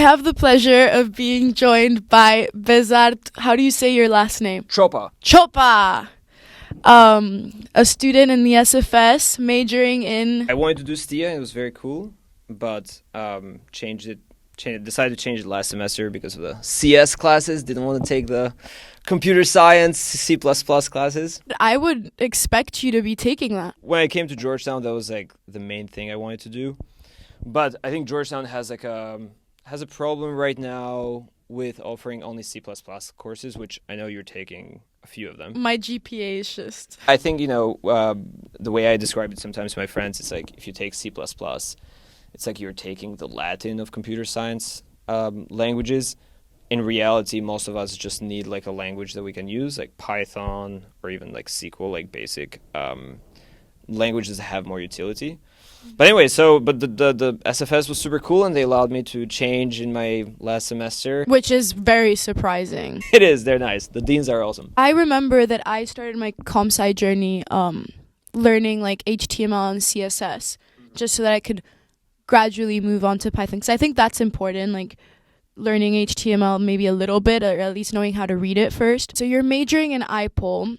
have the pleasure of being joined by Besart. How do you say your last name? Çopa. Çopa. A student in the SFS, majoring in... I wanted to do STIA, it was very cool, but decided to change it last semester because of the CS classes. Didn't want to take the computer science, C++ classes. I would expect you to be taking that. When I came to Georgetown, that was like the main thing I wanted to do. But I think Georgetown has like has a problem right now with offering only C++ courses, which I know you're taking a few of them. My GPA is just... I think, the way I describe it sometimes to my friends, it's like if you take C++, it's like you're taking the Latin of computer science languages. In reality, most of us just need like a language that we can use, like Python or even like SQL, like basic languages that have more utility. But anyway, but the SFS was super cool, and they allowed me to change in my last semester. Which is very surprising. It is, they're nice. The deans are awesome. I remember that I started my comp-sci journey learning like HTML and CSS, just so that I could gradually move on to Python. Because I think that's important, like learning HTML maybe a little bit, or at least knowing how to read it first. So you're majoring in IPOL,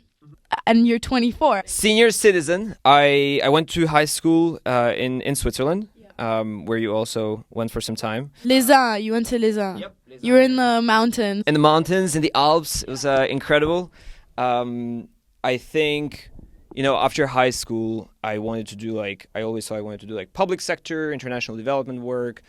and you're 24. Senior citizen. I went to high school in Switzerland, where you also went for some time. Lausanne, you went to Lausanne. Yep. You were in the mountains. In the mountains, in the Alps. It was incredible. I think, after high school, I always thought I wanted to do like public sector, international development work.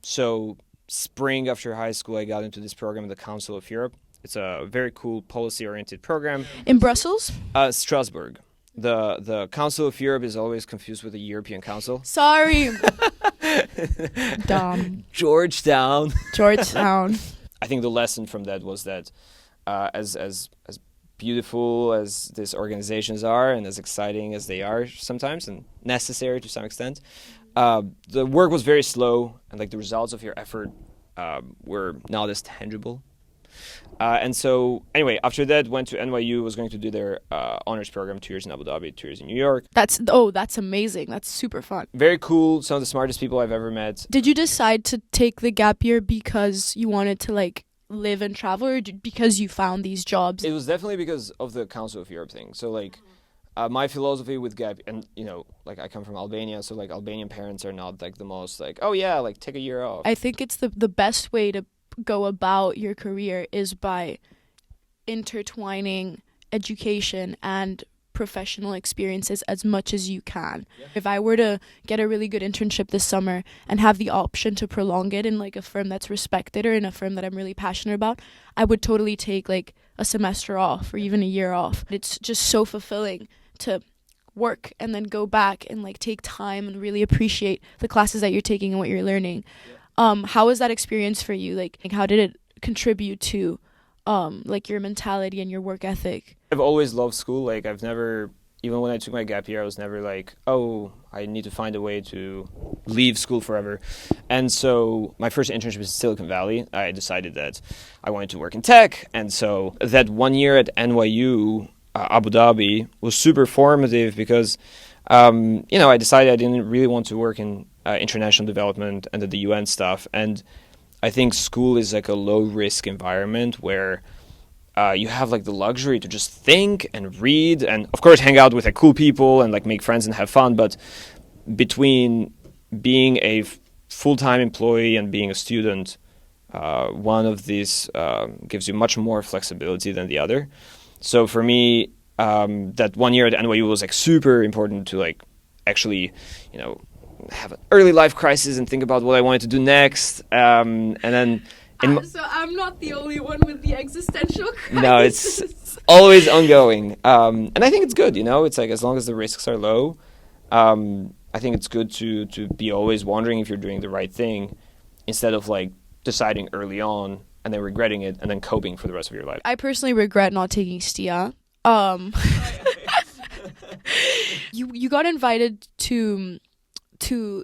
So spring after high school, I got into this program, the Council of Europe. It's a very cool policy-oriented program. In Brussels? Strasbourg. The Council of Europe is always confused with the European Council. Sorry. Dumb. Georgetown. I think the lesson from that was that as beautiful as these organizations are and as exciting as they are sometimes and necessary to some extent, the work was very slow, and like the results of your effort were not as tangible. And so, anyway, after that, went to NYU, was going to do their honors program, 2 years in Abu Dhabi, 2 years in New York. That's amazing. That's super fun. Very cool. Some of the smartest people I've ever met. Did you decide to take the gap year because you wanted to, like, live and travel, or because you found these jobs? It was definitely because of the Council of Europe thing. So, like, my philosophy with gap, and, like, I come from Albania, so, like, Albanian parents are not, like, the most, like, oh, yeah, like, take a year off. I think it's the best way to go about your career is by intertwining education and professional experiences as much as you can. Yeah. If I were to get a really good internship this summer and have the option to prolong it in like a firm that's respected or in a firm that I'm really passionate about, I would totally take like a semester off or even a year off. It's just so fulfilling to work and then go back and like take time and really appreciate the classes that you're taking and what you're learning. Yeah. How was that experience for you? Like how did it contribute to like your mentality and your work ethic? I've always loved school. Like I've never, even when I took my gap year, I was never like, oh, I need to find a way to leave school forever. And so my first internship was in Silicon Valley. I decided that I wanted to work in tech. And so that 1 year at NYU, Abu Dhabi, was super formative because, I decided I didn't really want to work in international development and the UN stuff. And I think school is like a low-risk environment where you have like the luxury to just think and read and, of course, hang out with like cool people and like make friends and have fun. But between being a full-time employee and being a student, one of these gives you much more flexibility than the other. So for me, that 1 year at NYU was like super important to like actually, have an early life crisis and think about what I wanted to do next. And then... so I'm not the only one with the existential crisis. No, it's always ongoing. And I think it's good, It's like as long as the risks are low, I think it's good to be always wondering if you're doing the right thing instead of like deciding early on and then regretting it and then coping for the rest of your life. I personally regret not taking STIA. You got invited to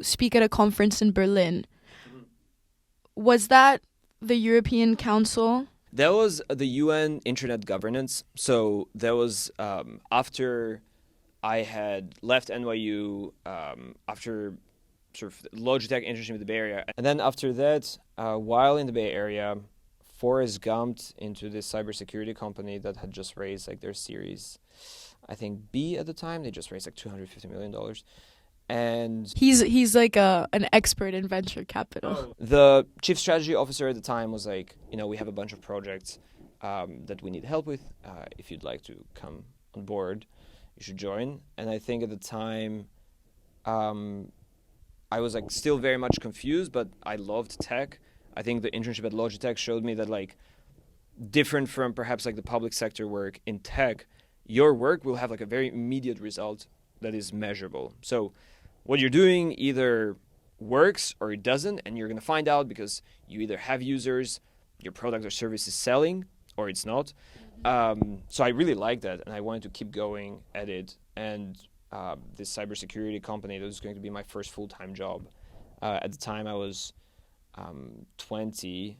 speak at a conference in Berlin. Was that the European Council? That was the UN Internet Governance. So that was after I had left NYU, after sort of Logitech internship in the Bay Area. And then after that, while in the Bay Area, Forrest Gumped into this cybersecurity company that had just raised like their series, I think B at the time. They just raised like $250 million. And he's like an expert in venture capital. The chief strategy officer at the time was like, we have a bunch of projects that we need help with. If you'd like to come on board, you should join. And I think at the time, I was like still very much confused, but I loved tech. I think the internship at Logitech showed me that like different from perhaps like the public sector work in tech, your work will have like a very immediate result that is measurable. So what you're doing either works or it doesn't, and you're going to find out because you either have users, your product or service is selling, or it's not. So I really liked that, and I wanted to keep going at it. And this cybersecurity company, that was going to be my first full-time job. At the time, I was 20,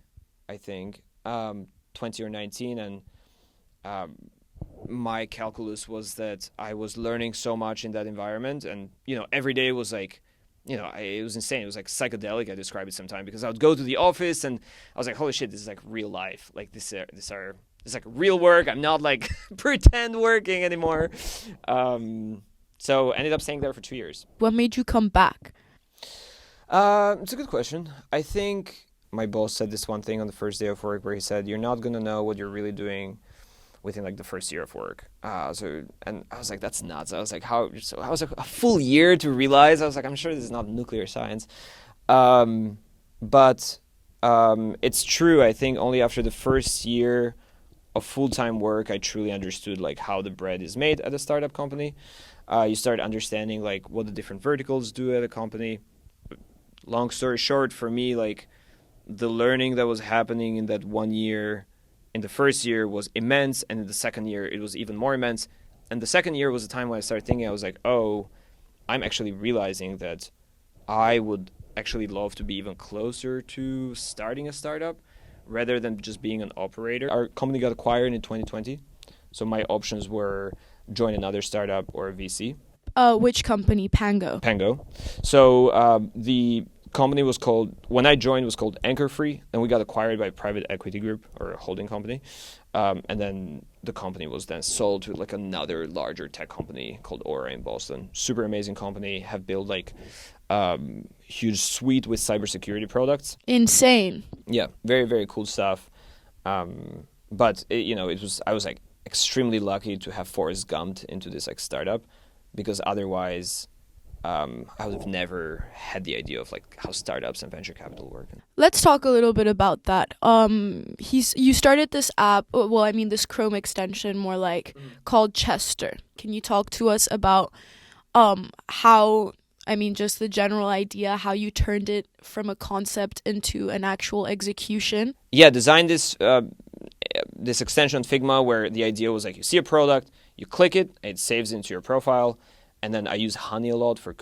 I think, 20 or 19, and my calculus was that I was learning so much in that environment, and every day was like, it was insane. It was like psychedelic. I describe it sometimes because I would go to the office and I was like, holy shit, this is like real life. Like this is like real work. I'm not like pretend working anymore. So ended up staying there for 2 years. What made you come back? It's a good question. I think my boss said this one thing on the first day of work where he said, you're not going to know what you're really doing within like the first year of work. And I was like, that's nuts. I was like, how? So I was like a full year to realize. I was like, I'm sure this is not nuclear science. But it's true. I think only after the first year of full-time work, I truly understood like how the bread is made at a startup company. You start understanding like what the different verticals do at a company. Long story short, for me, like the learning that was happening in that 1 year, in the first year was immense, and in the second year it was even more immense. And the second year was the time when I started thinking, I was like, oh, I'm actually realizing that I would actually love to be even closer to starting a startup rather than just being an operator. Our company got acquired in 2020, so my options were join another startup or a VC. Which company? Pango. Pango. So the company was called, when I joined, was called Anchor Free, and we got acquired by a private equity group or a holding company. And then the company was then sold to like another larger tech company called Aura in Boston. Super amazing company, have built like huge suite with cybersecurity products. Insane. Yeah, very, very cool stuff. But I was like extremely lucky to have Forrest Gumped into this like startup, because otherwise I would have never had the idea of like how startups and venture capital work. Let's talk a little bit about that. You started this app, this Chrome extension more like called Chestr. Can you talk to us about how, just the general idea, how you turned it from a concept into an actual execution? Yeah, designed this extension on Figma where the idea was like you see a product, you click it, it saves into your profile. And then I use Honey a lot for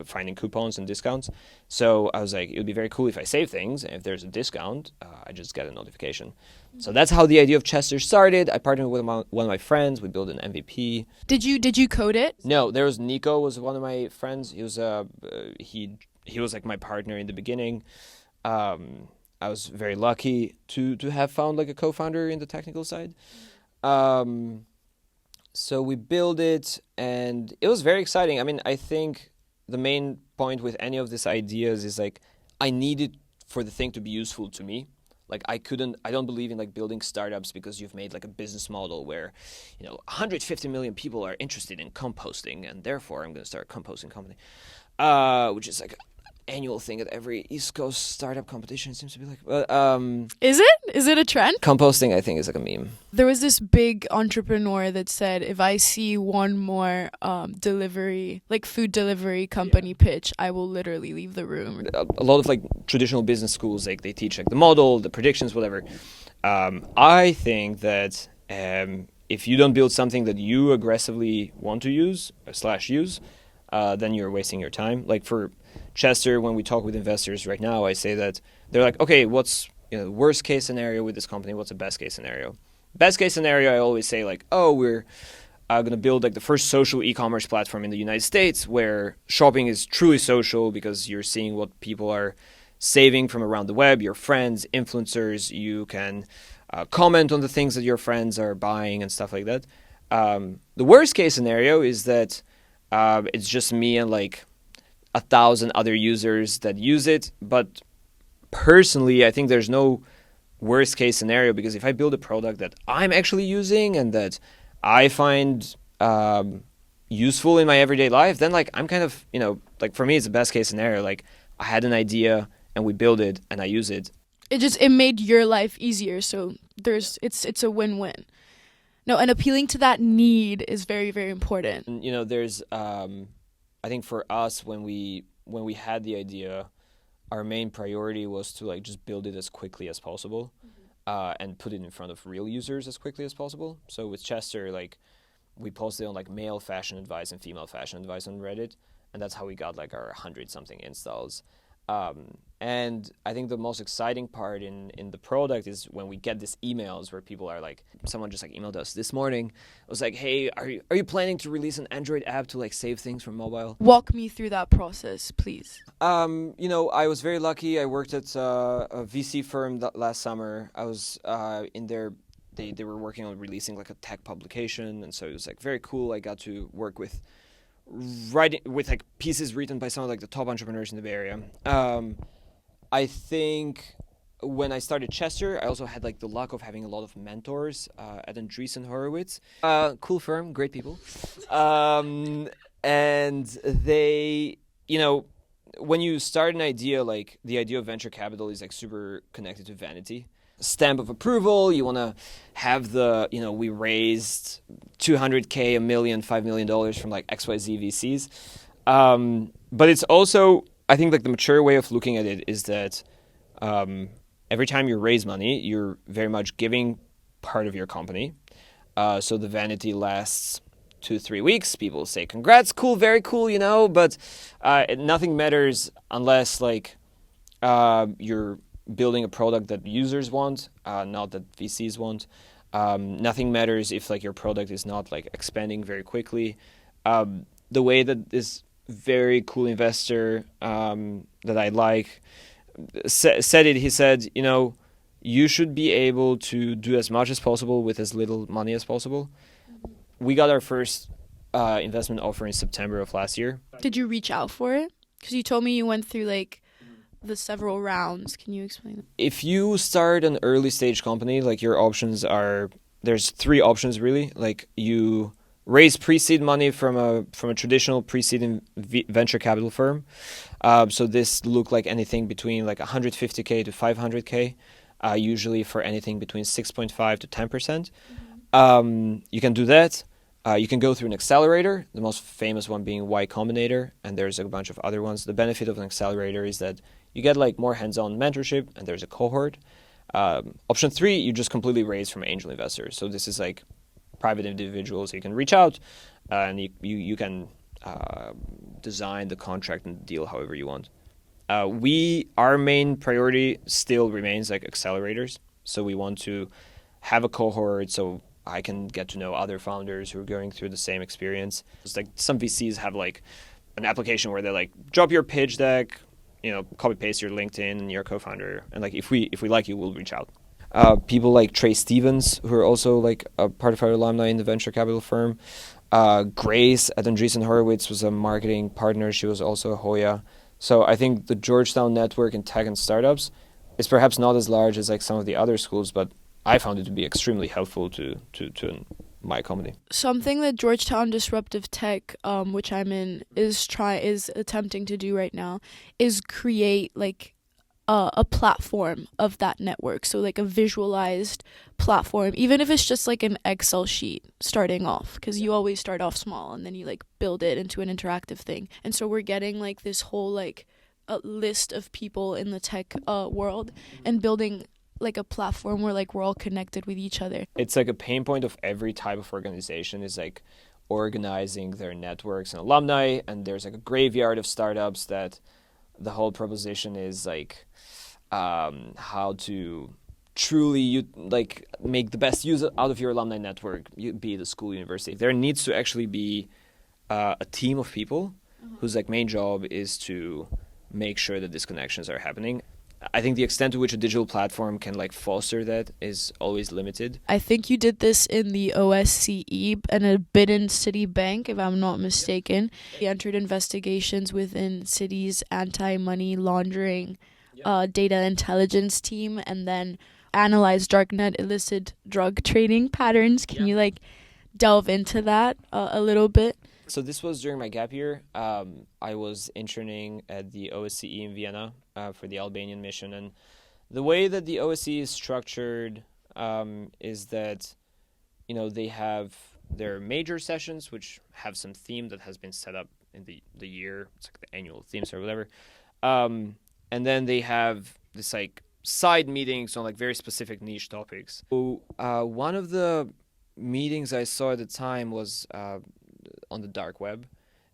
finding coupons and discounts. So I was like, it would be very cool if I save things. And if there's a discount, I just get a notification. So that's how the idea of Chestr started. I partnered with one of my friends. We built an MVP. Did you code it? No, there was Nico was one of my friends. He was he was like my partner in the beginning. I was very lucky to have found like a co-founder in the technical side. So we built it, and it was very exciting. I think the main point with any of these ideas is like I needed for the thing to be useful to me. Like I don't believe in like building startups because you've made like a business model where 150 million people are interested in composting, and therefore I'm going to start a composting company, which is like annual thing at every East Coast startup competition, it seems to be like. Is it a trend? Composting, I think, is like a meme. There was this big entrepreneur that said, if I see one more food delivery company pitch, I will literally leave the room. A lot of like traditional business schools, like they teach like the model, the predictions, whatever. I think that if you don't build something that you aggressively want to use /use, then you're wasting your time. Like for Chestr, when we talk with investors right now, I say that they're like, okay, what's the worst case scenario with this company? What's the best case scenario? Best case scenario, I always say like, oh, we're going to build like the first social e-commerce platform in the United States where shopping is truly social because you're seeing what people are saving from around the web, your friends, influencers. You can comment on the things that your friends are buying and stuff like that. The worst case scenario is that it's just me and like 1,000 other users that use it. But personally, I think there's no worst case scenario, because if I build a product that I'm actually using and that I find useful in my everyday life, then like I'm kind of, like for me, it's the best case scenario. Like I had an idea and we build it and I use it. It made your life easier. So it's a win-win. No, and appealing to that need is very, very important. And, there's, I think for us, when we had the idea, our main priority was to like just build it as quickly as possible, and put it in front of real users as quickly as possible. So with Chestr, like we posted on like male fashion advice and female fashion advice on Reddit, and that's how we got like our 100-something installs. And I think the most exciting part in the product is when we get these emails where people are like, someone just like emailed us this morning. It was like, hey, are you planning to release an Android app to like save things from mobile? Walk me through that process, please. I was very lucky. I worked at a VC firm last summer. I was in there. They were working on releasing like a tech publication, and so it was like very cool. I got to work with writing with like pieces written by some of like the top entrepreneurs in the Bay Area. I think when I started Chestr, I also had like the luck of having a lot of mentors at Andreessen Horowitz. Cool firm, great people. And they, when you start an idea, like the idea of venture capital is like super connected to vanity. Stamp of approval, you want to have the, we raised $200K, $1 million, $5 million from like XYZ VCs. But it's also, I think like the mature way of looking at it is that every time you raise money, you're very much giving part of your company. So the vanity lasts 2-3 weeks. People say, congrats, cool, very cool, but nothing matters unless like you're building a product that users want, not that VCs want. Nothing matters if like your product is not like expanding very quickly. The way that this very cool investor that I like said it, he said, you should be able to do as much as possible with as little money as possible. We got our first investment offer in September of last year. Did you reach out for it? Because you told me you went through like the several rounds. Can you explain that? If you start an early stage company, like your options are, there's 3 options really. Like you raise pre-seed money from a traditional pre-seed venture capital firm. So this look like anything between like 150K to 500K, usually for anything between 6.5 to 10%. You can do that. You can go through an accelerator, the most famous one being Y Combinator, and there's a bunch of other ones. The benefit of an accelerator is that you get like more hands-on mentorship, and there's a cohort. Option 3, you just completely raise from angel investors. So this is like private individuals. You can reach out, and you can design the contract and the deal however you want. Our main priority still remains like accelerators. So we want to have a cohort so I can get to know other founders who are going through the same experience. It's like some VCs have like an application where they like drop your pitch deck, copy paste your LinkedIn and your co-founder, and like if we like you, we'll reach out. People like Trey Stevens, who are also like a part of our alumni in the venture capital firm. Grace at Andreessen Horowitz was a marketing partner. She was also a Hoya. So I think the Georgetown network in tech and startups is perhaps not as large as like some of the other schools, but I found it to be extremely helpful to my company. Something that Georgetown Disruptive Tech, which I'm in, is attempting to do right now, is create like a platform of that network. So like a visualized platform, even if it's just like an Excel sheet starting off, because you always start off small and then you like build it into an interactive thing. And so we're getting like this whole like a list of people in the tech world and building like a platform where like we're all connected with each other. It's like a pain point of every type of organization is like organizing their networks and alumni, and there's like a graveyard of startups that the whole proposition is like how to truly you like make the best use out of your alumni network, be it a school, university. There needs to actually be a team of people whose like main job is to make sure that these connections are happening. I think the extent to which a digital platform can like foster that is always limited. I think you did this in the OSCE and a bit in Citibank, if I'm not mistaken. You entered investigations within Citi's anti-money laundering data intelligence team, and then analyzed darknet illicit drug trading patterns. Can you like delve into that a little bit? So this was during my gap year. I was interning at the OSCE in Vienna for the Albanian mission. And the way that the OSCE is structured is that, you know, they have their major sessions, which have some theme that has been set up in the year. It's like the annual themes or whatever. And then they have this like side meetings on like very specific niche topics. So one of the meetings I saw at the time was on the dark web,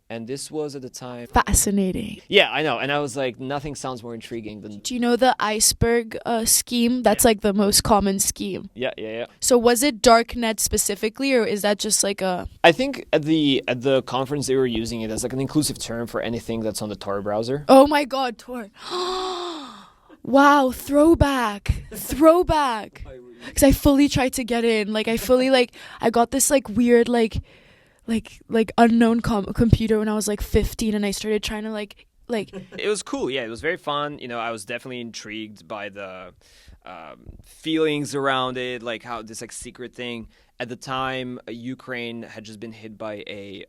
and this was at the time Fascinating. Yeah, I know, and I was like, nothing sounds more intriguing than. Do you know the iceberg scheme? That's like the most common scheme. Yeah. So was it darknet specifically, or is that just like a? I think at the conference they were using it as like an inclusive term for anything that's on the Tor browser. Oh my God, Tor! Wow, throwback. Because I fully tried to get in. Like I fully like I got this like weird like unknown computer when I was like 15, and I started trying to like It was cool. Yeah, it was very fun. You know, I was definitely intrigued by the feelings around it, like how this like secret thing. At the time, Ukraine had just been hit by a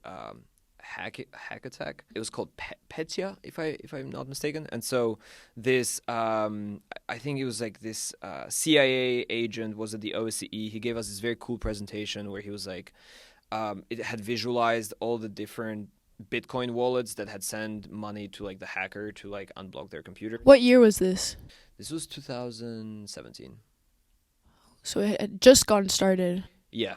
hack attack. It was called Petya, if I'm not mistaken. And so this, I think it was like this CIA agent was at the OSCE. He gave us this very cool presentation where he was like, it had visualized all the different Bitcoin wallets that had sent money to like the hacker to like unblock their computer. What year was this? This was 2017. So it had just gotten started. Yeah.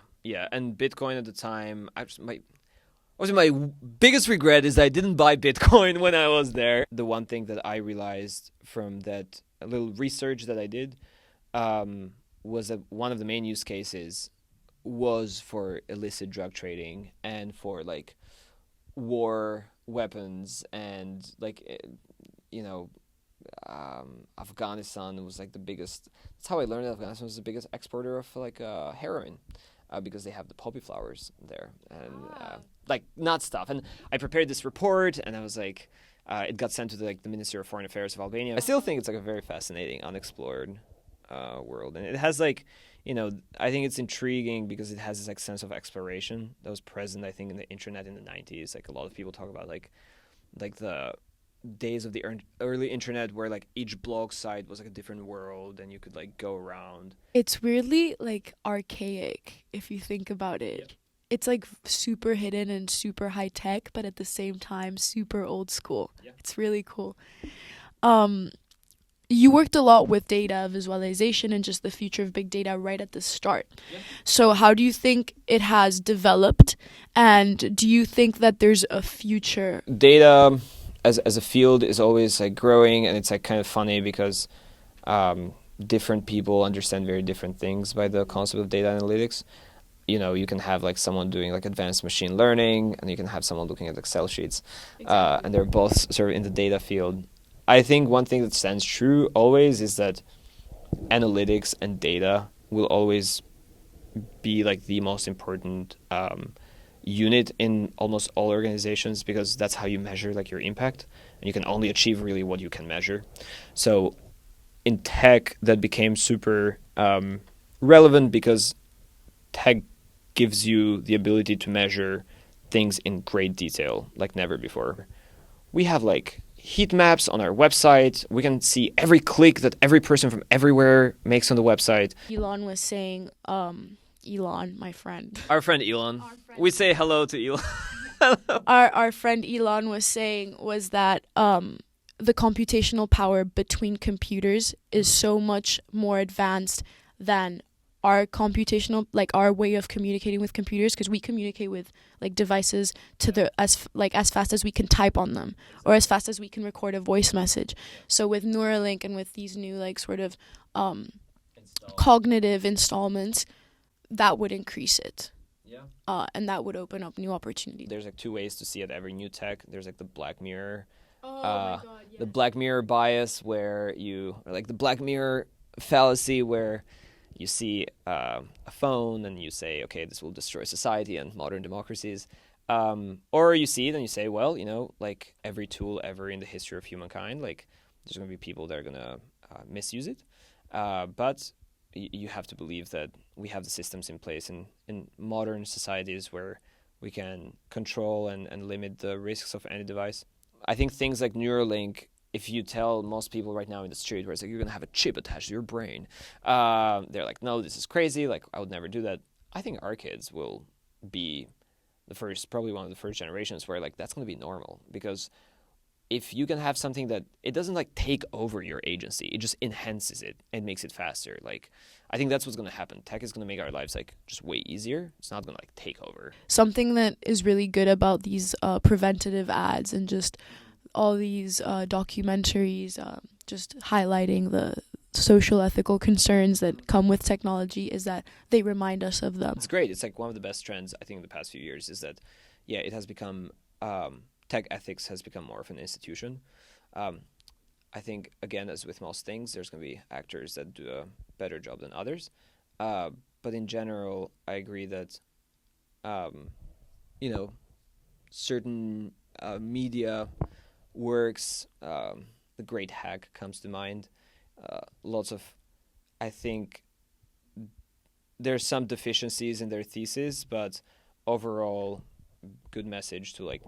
And Bitcoin at the time, my biggest regret is that I didn't buy Bitcoin when I was there. The one thing that I realized from that little research that I did was that one of the main use cases was for illicit drug trading and for like war weapons, and like, you know, Afghanistan was like the biggest. That's how I learned that Afghanistan was the biggest exporter of like heroin, because they have the poppy flowers there and like nut stuff. And I prepared this report, and I was like, it got sent to the Ministry of Foreign Affairs of Albania. I still think it's like a very fascinating, unexplored world, and it has like, you know, I think it's intriguing because it has this like sense of exploration that was present, I think, in the internet in the 90s. Like a lot of people talk about like the days of the early internet where like each blog site was like a different world and you could like go around. It's weirdly like archaic if you think about it. Yeah. It's like super hidden and super high tech, but at the same time super old school. Yeah. It's really cool. You worked a lot with data visualization and just the future of big data right at the start. Yeah. So how do you think it has developed, and do you think that there's a future? Data as a field is always like growing, and it's like kind of funny because different people understand very different things by the concept of data analytics. You know, you can have like someone doing like advanced machine learning, and you can have someone looking at Excel sheets. Exactly. And they're both sort of in the data field. I think one thing that stands true always is that analytics and data will always be like the most important unit in almost all organizations, because that's how you measure like your impact, and you can only achieve really what you can measure. So in tech, that became super relevant because tech gives you the ability to measure things in great detail like never before. We have like heat maps on our website. We can see every click that every person from everywhere makes on the website. Elon was saying, Elon, my friend. Our friend Elon. We say hello to Elon. Our friend Elon was saying was that the computational power between computers is so much more advanced than our computational, like our way of communicating with computers, because we communicate with like devices to the as fast as we can type on them, or as fast as we can record a voice message. So with Neuralink and with these new like sort of cognitive installments, that would increase it. Yeah. And that would open up new opportunities. There's like two ways to see it. Every new tech, there's like the Black Mirror, Oh my God, yes. the Black Mirror bias, or like the Black Mirror fallacy, where you see a phone and you say, okay, this will destroy society and modern democracies. Or you see it and you say, well, like every tool ever in the history of humankind, like there's going to be people that are going to misuse it. But you have to believe that we have the systems in place in modern societies where we can control and limit the risks of any device. I think things like Neuralink, if you tell most people right now in the street where it's like you're going to have a chip attached to your brain, they're like, no, this is crazy. Like, I would never do that. I think our kids will be probably one of the first generations where like that's going to be normal, because if you can have something that it doesn't like take over your agency, it just enhances it and makes it faster. Like, I think that's what's going to happen. Tech is going to make our lives like just way easier. It's not going to like take over. Something that is really good about these preventative ads and just all these documentaries just highlighting the social ethical concerns that come with technology is that they remind us of them. It's great. It's like one of the best trends I think in the past few years is that, yeah, it has become tech ethics has become more of an institution. I think, again, as with most things, there's going to be actors that do a better job than others. But in general, I agree that, certain media works, The Great Hack comes to mind. I think there's some deficiencies in their thesis, but overall, good message to like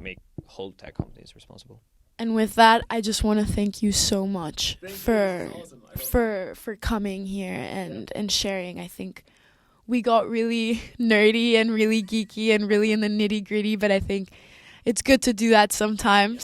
hold tech companies responsible. And with that, I just want to thank you so much for coming here and sharing. I think we got really nerdy and really geeky and really in the nitty gritty, but I think it's good to do that sometimes.